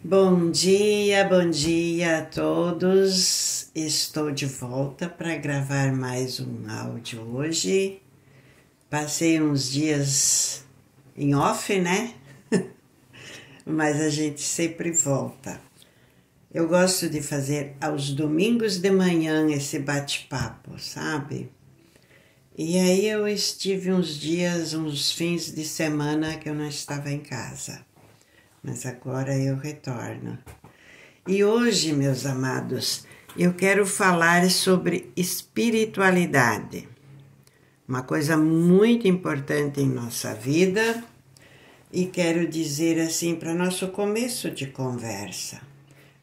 Bom dia a todos. Estou de volta para gravar mais um áudio hoje. Passei uns dias em off, né? Mas a gente sempre volta. Eu gosto de fazer aos domingos de manhã esse bate-papo, sabe? E aí eu estive uns fins de semana que eu não estava em casa. Mas agora eu retorno. E hoje, meus amados, eu quero falar sobre espiritualidade. Uma coisa muito importante em nossa vida. E quero dizer assim para nosso começo de conversa.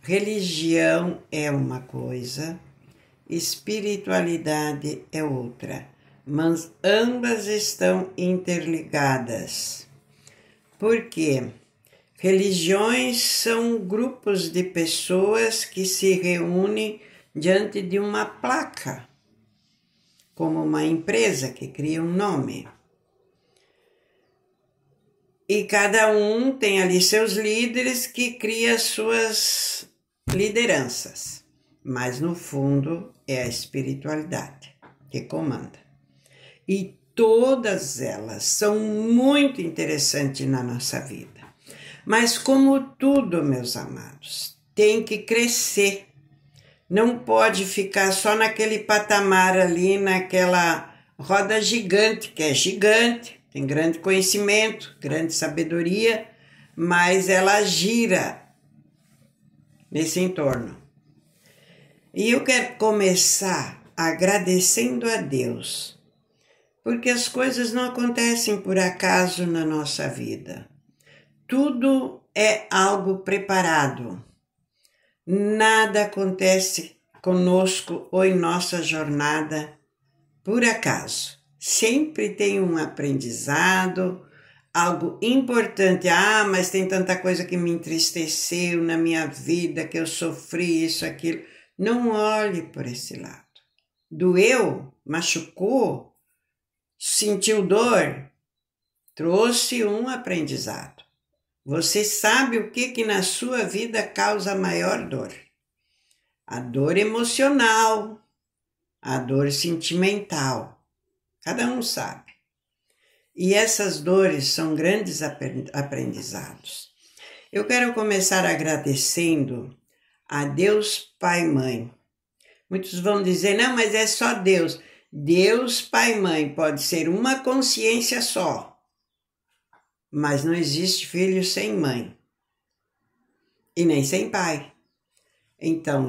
Religião é uma coisa, espiritualidade é outra. Mas ambas estão interligadas. Por quê? Religiões são grupos de pessoas que se reúnem diante de uma placa, como uma empresa que cria um nome. E cada um tem ali seus líderes que cria suas lideranças, mas no fundo é a espiritualidade que comanda. E todas elas são muito interessantes na nossa vida. Mas como tudo, meus amados, tem que crescer. Não pode ficar só naquele patamar ali, naquela roda gigante, que é gigante, tem grande conhecimento, grande sabedoria, mas ela gira nesse entorno. E eu quero começar agradecendo a Deus, porque as coisas não acontecem por acaso na nossa vida. Tudo é algo preparado. Nada acontece conosco ou em nossa jornada por acaso. Sempre tem um aprendizado, algo importante. Mas tem tanta coisa que me entristeceu na minha vida, que eu sofri isso, aquilo. Não olhe por esse lado. Doeu, machucou, sentiu dor, trouxe um aprendizado. Você sabe o que na sua vida causa maior dor? A dor emocional, a dor sentimental. Cada um sabe. E essas dores são grandes aprendizados. Eu quero começar agradecendo a Deus Pai e Mãe. Muitos vão dizer, não, mas é só Deus. Deus Pai e Mãe pode ser uma consciência só. Mas não existe filho sem mãe e nem sem pai. Então,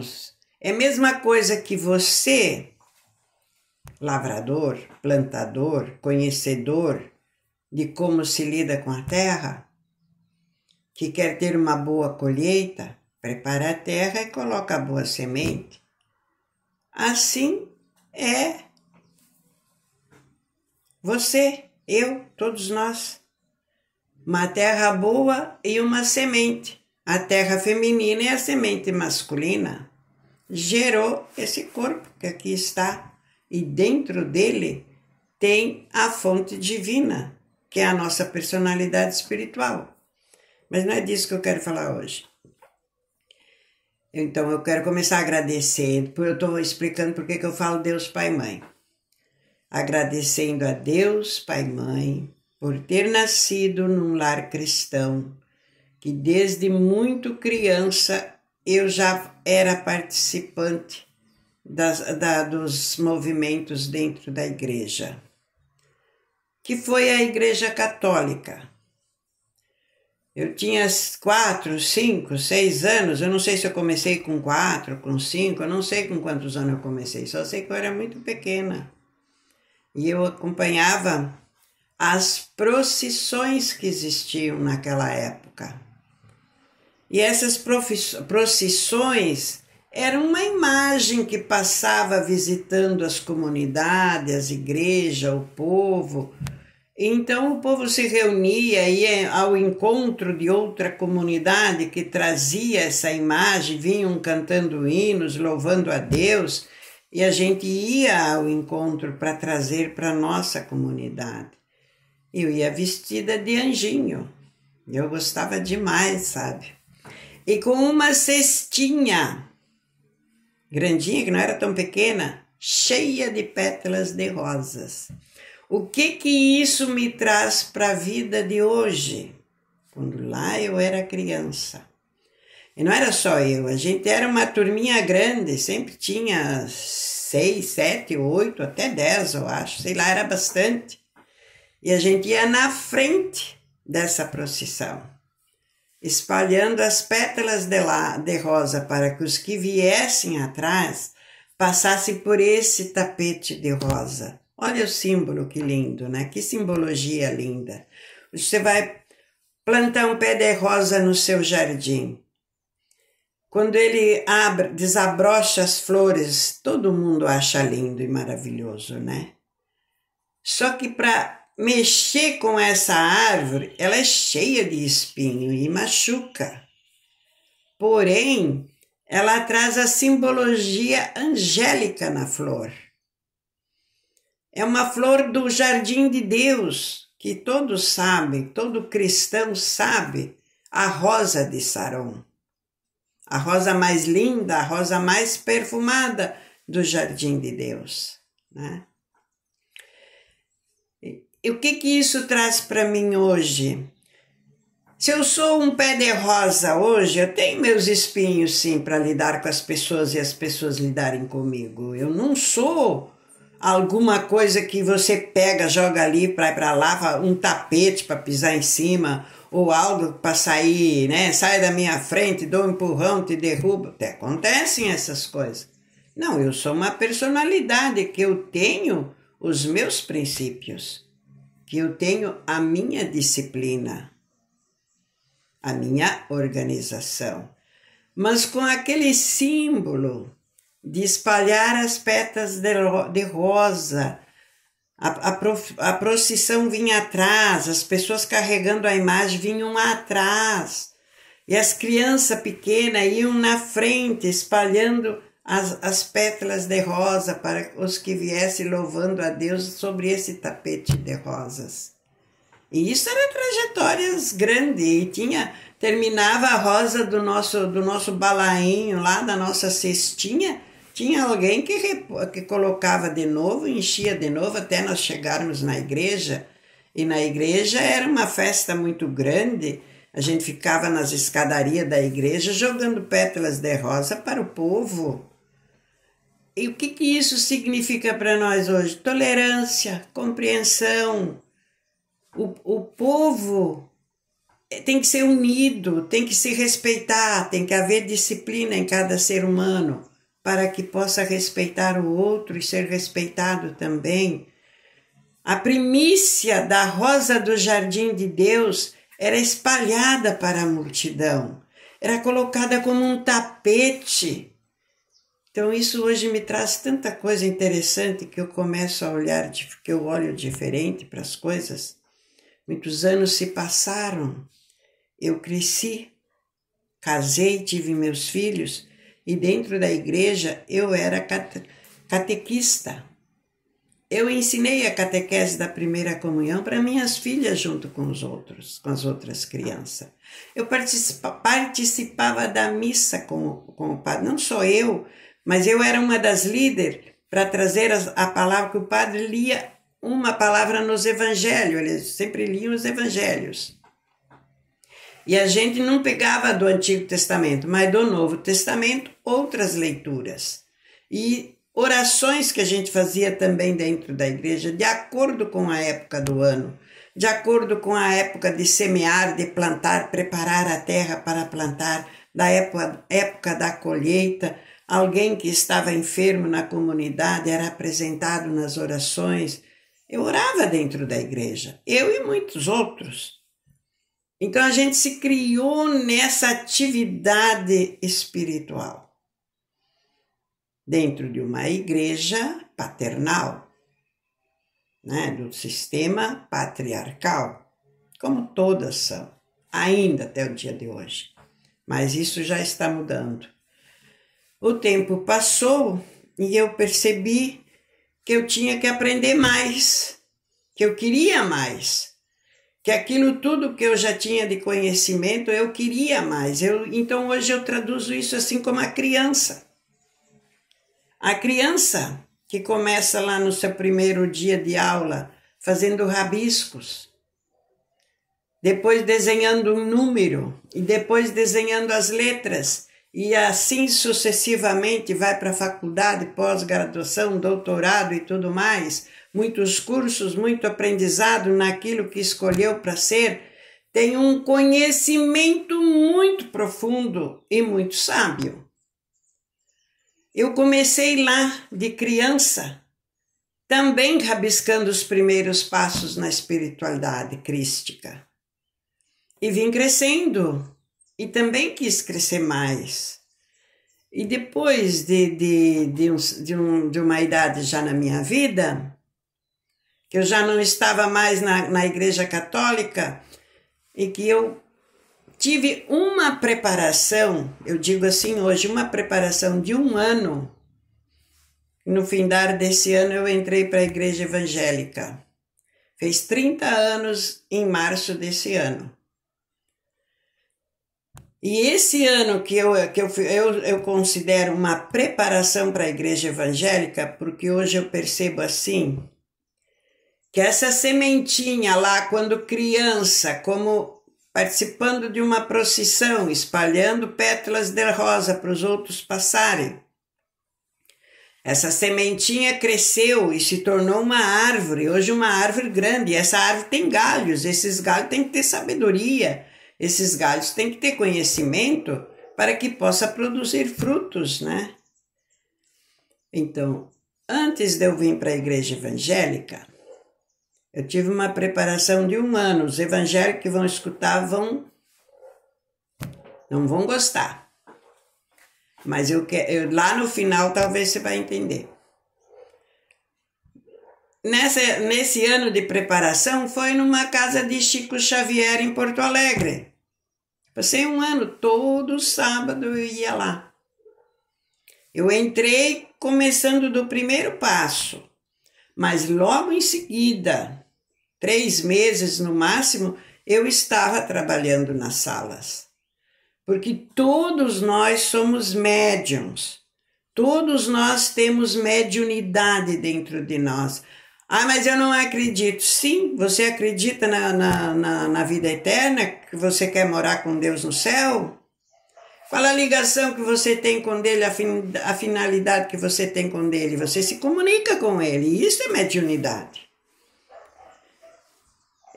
é a mesma coisa que você, lavrador, plantador, conhecedor de como se lida com a terra, que quer ter uma boa colheita, prepara a terra e coloca a boa semente. Assim é você, eu, todos nós. Uma terra boa e uma semente. A terra feminina e a semente masculina gerou esse corpo que aqui está. E dentro dele tem a fonte divina, que é a nossa personalidade espiritual. Mas não é disso que eu quero falar hoje. Então eu quero começar agradecendo, porque eu estou explicando por que eu falo Deus Pai e Mãe. Agradecendo a Deus Pai e Mãe, por ter nascido num lar cristão, que desde muito criança eu já era participante dos movimentos dentro da igreja, que foi a Igreja Católica. Eu tinha 4, 5, 6 anos, eu não sei se eu comecei com 4, com 5, eu não sei com quantos anos eu comecei, só sei que eu era muito pequena. E eu acompanhava as procissões que existiam naquela época. E essas procissões eram uma imagem que passava visitando as comunidades, as igrejas, o povo. Então o povo se reunia, ia ao encontro de outra comunidade que trazia essa imagem, vinham cantando hinos, louvando a Deus, e a gente ia ao encontro para trazer para a nossa comunidade. Eu ia vestida de anjinho. Eu gostava demais, sabe? e com uma cestinha grandinha, que não era tão pequena, cheia de pétalas de rosas. O que isso me traz para a vida de hoje? Quando lá eu era criança. E não era só eu, a gente era uma turminha grande, sempre tinha 6, 7, 8, até 10, eu acho, sei lá, era bastante. E a gente ia na frente dessa procissão, espalhando as pétalas de rosa para que os que viessem atrás passassem por esse tapete de rosa. Olha o símbolo que lindo, né? Que simbologia linda. Você vai plantar um pé de rosa no seu jardim. Quando ele desabrocha as flores, todo mundo acha lindo e maravilhoso, né? Só que para mexer com essa árvore, ela é cheia de espinho e machuca. Porém, ela traz a simbologia angélica na flor. É uma flor do jardim de Deus, que todos sabem, todo cristão sabe, a rosa de Saron. A rosa mais linda, a rosa mais perfumada do jardim de Deus, né? E o que isso traz para mim hoje? Se eu sou um pé de rosa hoje, eu tenho meus espinhos sim para lidar com as pessoas e as pessoas lidarem comigo. Eu não sou alguma coisa que você pega, joga ali para lá, um tapete para pisar em cima, ou algo para sair, né? Sai da minha frente, dou um empurrão, te derrubo. Até acontecem essas coisas. Não, eu sou uma personalidade que eu tenho os meus princípios, que eu tenho a minha disciplina, a minha organização. Mas com aquele símbolo de espalhar as pétalas de rosa, a procissão vinha atrás, as pessoas carregando a imagem vinham atrás, e as crianças pequenas iam na frente, espalhando as pétalas de rosa para os que viessem louvando a Deus sobre esse tapete de rosas. E isso era trajetórias grandes, e terminava a rosa do nosso balainho lá, da nossa cestinha, tinha alguém que colocava de novo, enchia de novo, até nós chegarmos na igreja. E na igreja era uma festa muito grande. A gente ficava nas escadarias da igreja jogando pétalas de rosa para o povo. E o que isso significa para nós hoje? Tolerância, compreensão. O povo tem que ser unido, tem que se respeitar, tem que haver disciplina em cada ser humano, para que possa respeitar o outro e ser respeitado também. A primícia da rosa do jardim de Deus era espalhada para a multidão, era colocada como um tapete. Então isso hoje me traz tanta coisa interessante que eu começo a olhar, que eu olho diferente para as coisas. Muitos anos se passaram, eu cresci, casei, tive meus filhos, e dentro da igreja eu era catequista. Eu ensinei a catequese da primeira comunhão para minhas filhas junto com as outras crianças. Eu participava da missa com o padre, não só eu, mas eu era uma das líderes para trazer a palavra, que o padre lia uma palavra nos evangelhos, eles sempre liam os evangelhos. E a gente não pegava do Antigo Testamento, mas do Novo Testamento, outras leituras. E orações que a gente fazia também dentro da igreja, de acordo com a época do ano, de acordo com a época de semear, de plantar, preparar a terra para plantar, da época da colheita. Alguém que estava enfermo na comunidade era apresentado nas orações. Eu orava dentro da igreja, eu e muitos outros. Então a gente se criou nessa atividade espiritual, dentro de uma igreja paternal, né, do sistema patriarcal, como todas são, ainda até o dia de hoje. Mas isso já está mudando. O tempo passou e eu percebi que eu tinha que aprender mais, que eu queria mais, que aquilo tudo que eu já tinha de conhecimento, eu queria mais. Então hoje eu traduzo isso assim como a criança. A criança que começa lá no seu primeiro dia de aula fazendo rabiscos, depois desenhando um número e depois desenhando as letras, e assim sucessivamente vai para a faculdade, pós-graduação, doutorado e tudo mais, muitos cursos, muito aprendizado naquilo que escolheu para ser, tem um conhecimento muito profundo e muito sábio. Eu comecei lá de criança, também rabiscando os primeiros passos na espiritualidade crística. E vim crescendo, e também quis crescer mais. E depois de uma idade já na minha vida, que eu já não estava mais na Igreja Católica, e que eu tive uma preparação, eu digo assim hoje, uma preparação de 1 ano. No findar desse ano eu entrei para a Igreja Evangélica. Fez 30 anos em março desse ano. E esse ano que eu considero uma preparação para a Igreja Evangélica, porque hoje eu percebo assim, que essa sementinha lá, quando criança, como participando de uma procissão, espalhando pétalas de rosa para os outros passarem, essa sementinha cresceu e se tornou uma árvore, hoje uma árvore grande, e essa árvore tem galhos, esses galhos têm que ter sabedoria, esses galhos têm que ter conhecimento para que possa produzir frutos, né? Então, antes de eu vir para a Igreja Evangélica, eu tive uma preparação de 1 ano. Os evangélicos que vão escutar não vão gostar. Mas lá no final talvez você vai entender. Nesse ano de preparação foi numa casa de Chico Xavier em Porto Alegre. Passei 1 ano, todo sábado eu ia lá. Eu entrei começando do primeiro passo, mas logo em seguida, 3 meses no máximo, eu estava trabalhando nas salas. Porque todos nós somos médiums, todos nós temos mediunidade dentro de nós. Ah, mas eu não acredito. Sim, você acredita na vida eterna, que você quer morar com Deus no céu? Qual a ligação que você tem com Ele, a finalidade que você tem com Ele? Você se comunica com Ele, isso é mediunidade.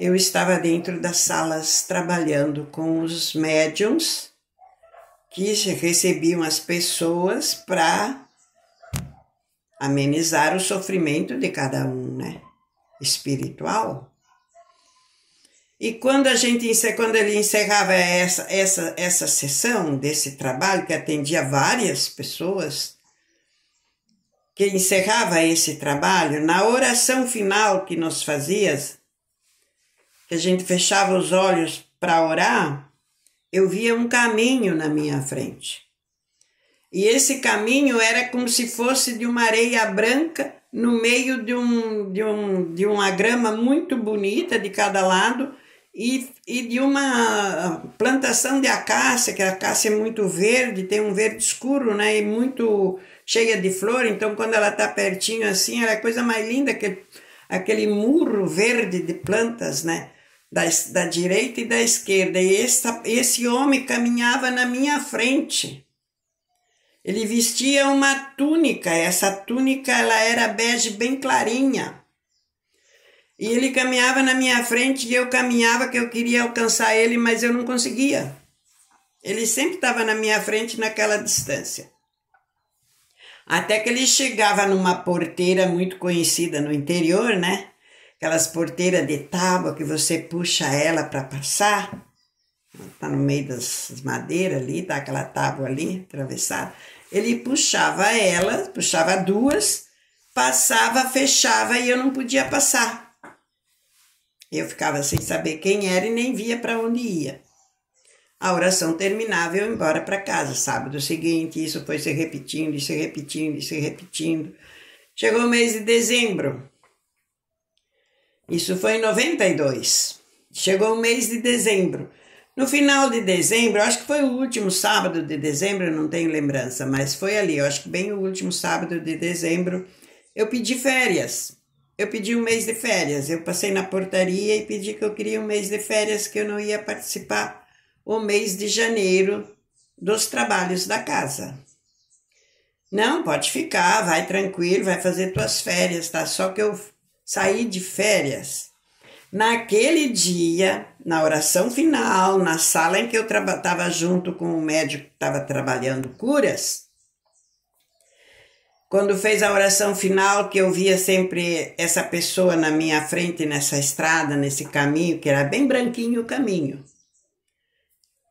Eu estava dentro das salas trabalhando com os médiums que recebiam as pessoas para amenizar o sofrimento de cada um, né? Espiritual. E quando ele encerrava essa sessão desse trabalho, que atendia várias pessoas, que encerrava esse trabalho, na oração final que nós fazíamos, que a gente fechava os olhos para orar, eu via um caminho na minha frente. E esse caminho era como se fosse de uma areia branca no meio de uma grama muito bonita de cada lado e de uma plantação de acácia, que a acácia é muito verde, tem um verde escuro, né, e muito cheia de flor, então quando ela está pertinho assim, ela é a coisa mais linda, aquele muro verde de plantas, né, da direita e da esquerda, e esse homem caminhava na minha frente. Ele vestia uma túnica, essa túnica ela era bege bem clarinha. E ele caminhava na minha frente e eu caminhava que eu queria alcançar ele, mas eu não conseguia. Ele sempre estava na minha frente naquela distância. Até que ele chegava numa porteira muito conhecida no interior, né? Aquelas porteiras de tábua que você puxa ela para passar. Está no meio das madeiras ali, tá aquela tábua ali, atravessada. Ele puxava ela, puxava 2, passava, fechava e eu não podia passar. Eu ficava sem saber quem era e nem via para onde ia. A oração terminava e eu ia embora para casa. Sábado seguinte, isso foi se repetindo, e se repetindo, e se repetindo. Chegou o mês de dezembro. Isso foi em 92. Chegou o mês de dezembro. No final de dezembro, acho que foi o último sábado de dezembro, eu não tenho lembrança, mas foi ali, eu acho que bem o último sábado de dezembro, eu pedi férias. Eu pedi um mês de férias. Eu passei na portaria e pedi que eu queria um mês de férias, que eu não ia participar o mês de janeiro dos trabalhos da casa. Não, pode ficar, vai tranquilo, vai fazer tuas férias, tá? Só que eu saí de férias. Naquele dia, na oração final, na sala em que eu estava junto com o médico que estava trabalhando curas, quando fez a oração final, que eu via sempre essa pessoa na minha frente, nessa estrada, nesse caminho, que era bem branquinho o caminho.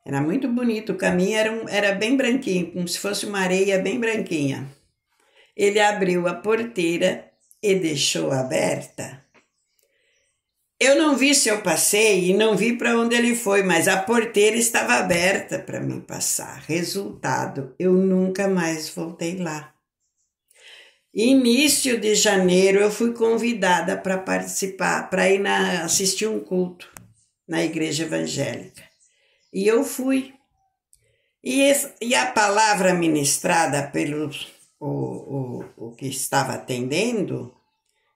Era muito bonito, o caminho era bem branquinho, como se fosse uma areia bem branquinha. Ele abriu a porteira e deixou aberta. Eu não vi se eu passei e não vi para onde ele foi, mas a porteira estava aberta para mim passar. Resultado, eu nunca mais voltei lá. Início de janeiro eu fui convidada para participar, para ir assistir um culto na igreja evangélica. E eu fui. E a palavra ministrada pelo o que estava atendendo,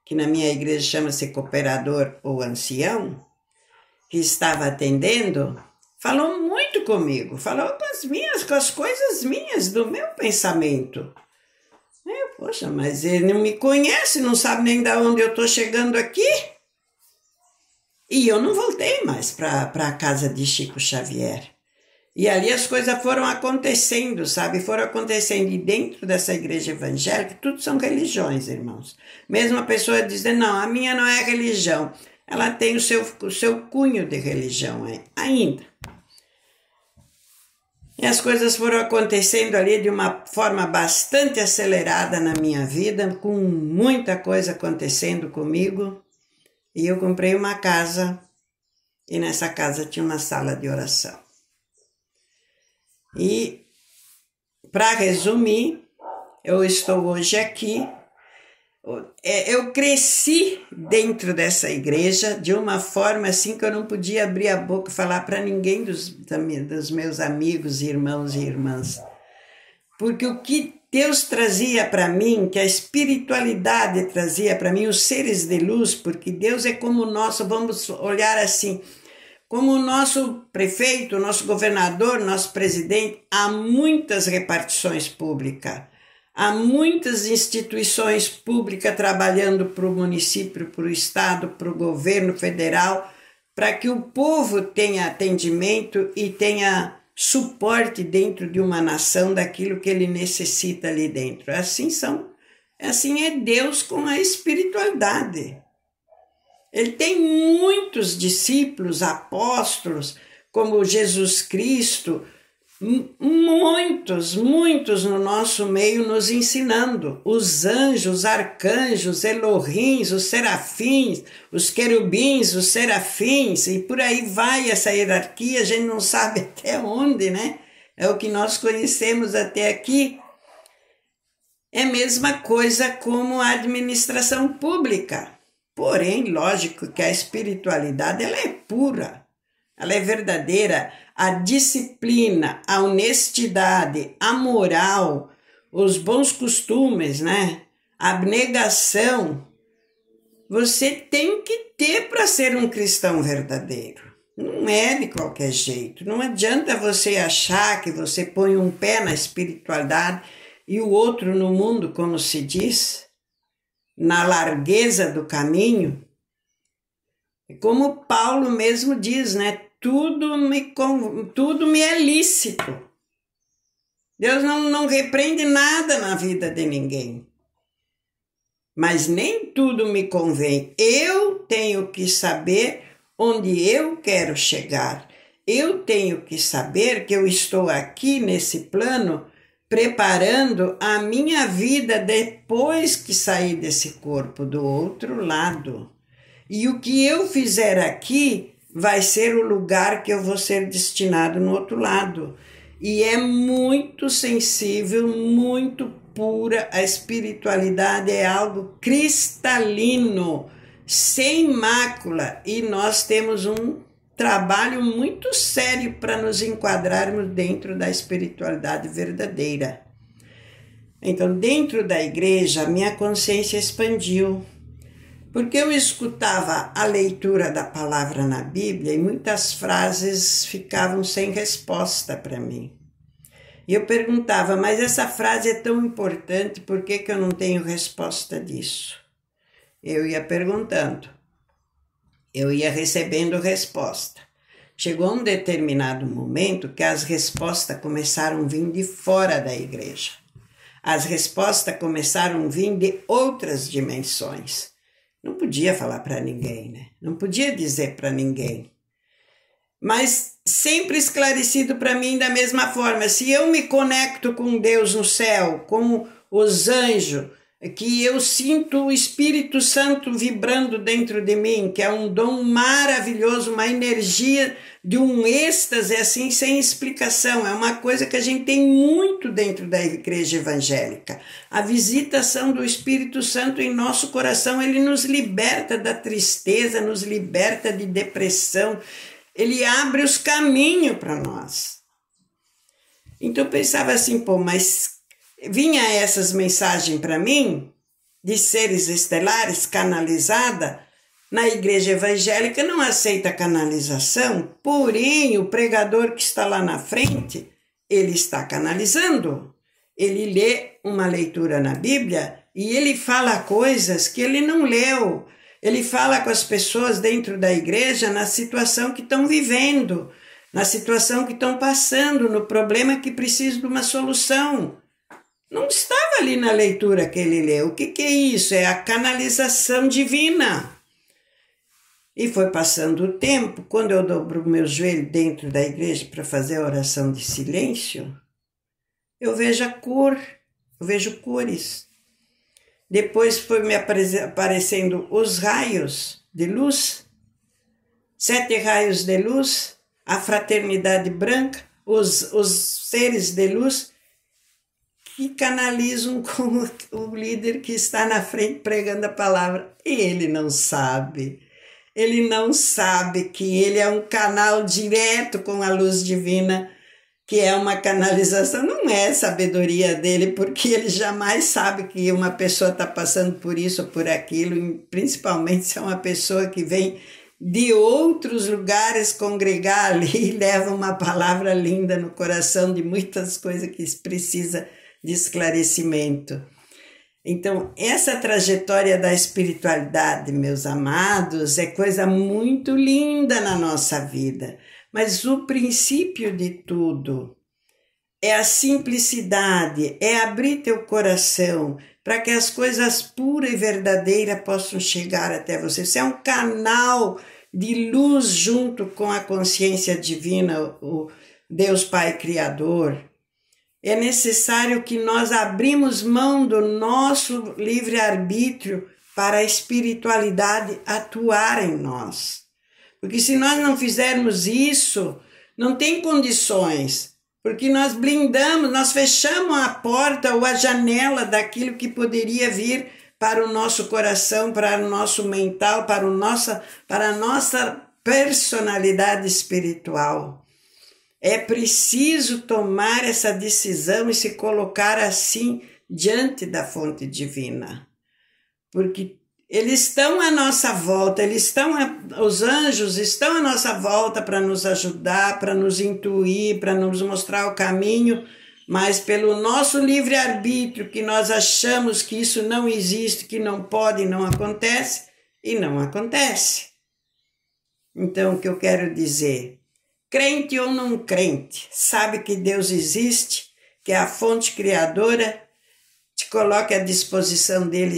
que na minha igreja chama-se cooperador ou ancião, que estava atendendo, falou muito comigo, falou com as coisas minhas, do meu pensamento. Poxa, mas ele não me conhece, não sabe nem de onde eu estou chegando aqui. E eu não voltei mais para a casa de Chico Xavier. E ali as coisas foram acontecendo, sabe? Foram acontecendo. E dentro dessa igreja evangélica, tudo são religiões, irmãos. Mesmo a pessoa dizendo, não, a minha não é religião. Ela tem o seu cunho de religião ainda. E as coisas foram acontecendo ali de uma forma bastante acelerada na minha vida, com muita coisa acontecendo comigo. E eu comprei uma casa, e nessa casa tinha uma sala de oração. E, para resumir, eu estou hoje aqui. Eu cresci dentro dessa igreja de uma forma assim que eu não podia abrir a boca e falar para ninguém dos meus amigos, irmãos e irmãs. Porque o que Deus trazia para mim, que a espiritualidade trazia para mim, os seres de luz, porque Deus é como o nosso, vamos olhar assim, como o nosso prefeito, o nosso governador, nosso presidente, há muitas repartições públicas. Há muitas instituições públicas trabalhando para o município, para o estado, para o governo federal, para que o povo tenha atendimento e tenha suporte dentro de uma nação daquilo que ele necessita ali dentro. Assim é Deus com a espiritualidade. Ele tem muitos discípulos, apóstolos, como Jesus Cristo, muitos no nosso meio nos ensinando. Os anjos, os arcanjos, Elohims, os serafins, os querubins, os serafins, e por aí vai essa hierarquia, a gente não sabe até onde, né? É o que nós conhecemos até aqui. É a mesma coisa como a administração pública. Porém, lógico que a espiritualidade ela é pura, ela é verdadeira. A disciplina, a honestidade, a moral, os bons costumes, né? A abnegação, você tem que ter para ser um cristão verdadeiro. Não é de qualquer jeito. Não adianta você achar que você põe um pé na espiritualidade e o outro no mundo, como se diz, na largueza do caminho. Como Paulo mesmo diz, né? Tudo me é lícito. Deus não repreende nada na vida de ninguém. Mas nem tudo me convém. Eu tenho que saber onde eu quero chegar. Eu tenho que saber que eu estou aqui nesse plano preparando a minha vida depois que sair desse corpo do outro lado. E o que eu fizer aqui vai ser o lugar que eu vou ser destinado no outro lado. E é muito sensível, muito pura. A espiritualidade é algo cristalino, sem mácula. E nós temos um trabalho muito sério para nos enquadrarmos dentro da espiritualidade verdadeira. Então, dentro da igreja, a minha consciência expandiu, porque eu escutava a leitura da palavra na Bíblia e muitas frases ficavam sem resposta para mim. E eu perguntava, mas essa frase é tão importante, por que eu não tenho resposta disso? Eu ia perguntando, eu ia recebendo resposta. Chegou um determinado momento que as respostas começaram a vir de fora da igreja. As respostas começaram a vir de outras dimensões. Não podia falar para ninguém, né? Não podia dizer para ninguém. Mas sempre esclarecido para mim da mesma forma. Se eu me conecto com Deus no céu, com os anjos, que eu sinto o Espírito Santo vibrando dentro de mim, que é um dom maravilhoso, uma energia de um êxtase assim, sem explicação. É uma coisa que a gente tem muito dentro da igreja evangélica. A visitação do Espírito Santo em nosso coração, ele nos liberta da tristeza, nos liberta de depressão, ele abre os caminhos para nós. Então eu pensava assim, mas vinha essas mensagens para mim, de seres estelares, canalizada. Na igreja evangélica não aceita canalização, porém o pregador que está lá na frente, ele está canalizando. Ele lê uma leitura na Bíblia e ele fala coisas que ele não leu. Ele fala com as pessoas dentro da igreja na situação que estão vivendo, na situação que estão passando, no problema que precisa de uma solução. Não estava ali na leitura que ele leu. O que é isso? É a canalização divina. E foi passando o tempo, quando eu dobro o meu joelho dentro da igreja para fazer a oração de silêncio, eu vejo a cor, eu vejo cores. Depois foi me aparecendo os raios de luz, 7 raios de luz, a fraternidade branca, os seres de luz que canalizam com o líder que está na frente pregando a palavra. E ele não sabe. Ele não sabe que ele é um canal direto com a luz divina, que é uma canalização. Não é sabedoria dele, porque ele jamais sabe que uma pessoa está passando por isso ou por aquilo, principalmente se é uma pessoa que vem de outros lugares congregar ali e leva uma palavra linda no coração de muitas coisas que precisa de esclarecimento. Então, essa trajetória da espiritualidade, meus amados, é coisa muito linda na nossa vida. Mas o princípio de tudo é a simplicidade, é abrir teu coração para que as coisas puras e verdadeiras possam chegar até você. Você é um canal de luz junto com a consciência divina, o Deus Pai Criador. É necessário que nós abrimos mão do nosso livre-arbítrio para a espiritualidade atuar em nós. Porque se nós não fizermos isso, não tem condições. Porque nós blindamos, nós fechamos a porta ou a janela daquilo que poderia vir para o nosso coração, para o nosso mental, para a nossa personalidade espiritual. É preciso tomar essa decisão e se colocar assim diante da fonte divina. Porque eles estão à nossa volta, os anjos estão à nossa volta para nos ajudar, para nos intuir, para nos mostrar o caminho, mas pelo nosso livre-arbítrio, que nós achamos que isso não existe, que não pode, não acontece, e não acontece. Então, o que eu quero dizer? Crente ou não crente, sabe que Deus existe, que é a fonte criadora, te coloque à disposição dele,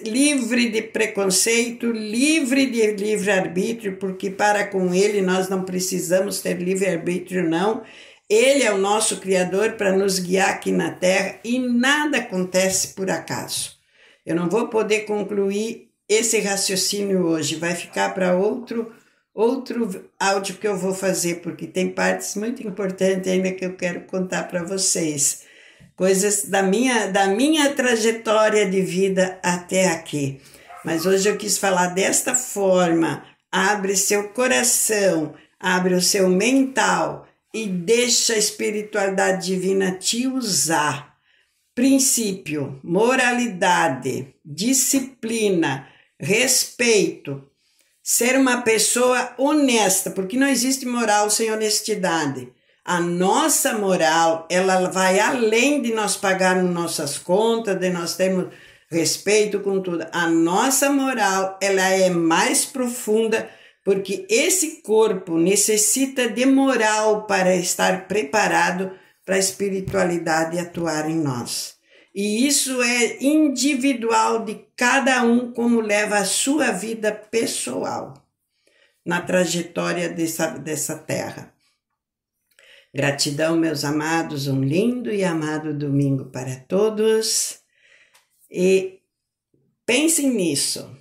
livre de preconceito, livre de livre-arbítrio, porque para com ele nós não precisamos ter livre-arbítrio, não. Ele é o nosso Criador para nos guiar aqui na Terra e nada acontece por acaso. Eu não vou poder concluir esse raciocínio hoje, vai ficar para outro áudio que eu vou fazer, porque tem partes muito importantes ainda que eu quero contar para vocês. Coisas da minha trajetória de vida até aqui. Mas hoje eu quis falar desta forma. Abre seu coração, abre o seu mental e deixa a espiritualidade divina te usar. Princípio, moralidade, disciplina, respeito, ser uma pessoa honesta, porque não existe moral sem honestidade. A nossa moral, ela vai além de nós pagarmos nossas contas, de nós termos respeito com tudo. A nossa moral, ela é mais profunda, porque esse corpo necessita de moral para estar preparado para a espiritualidade atuar em nós. E isso é individual de cada um, como leva a sua vida pessoal na trajetória dessa terra. Gratidão, meus amados, um lindo e amado domingo para todos. E pensem nisso,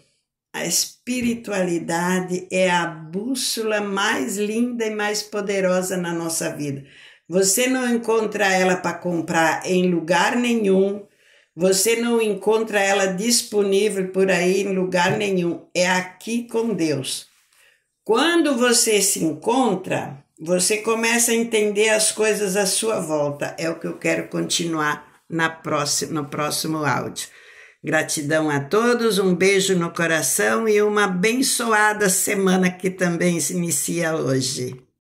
a espiritualidade é a bússola mais linda e mais poderosa na nossa vida. Você não encontra ela para comprar em lugar nenhum, você não encontra ela disponível por aí em lugar nenhum, é aqui com Deus. Quando você se encontra, você começa a entender as coisas à sua volta. É o que eu quero continuar no próximo áudio. Gratidão a todos, um beijo no coração e uma abençoada semana que também se inicia hoje.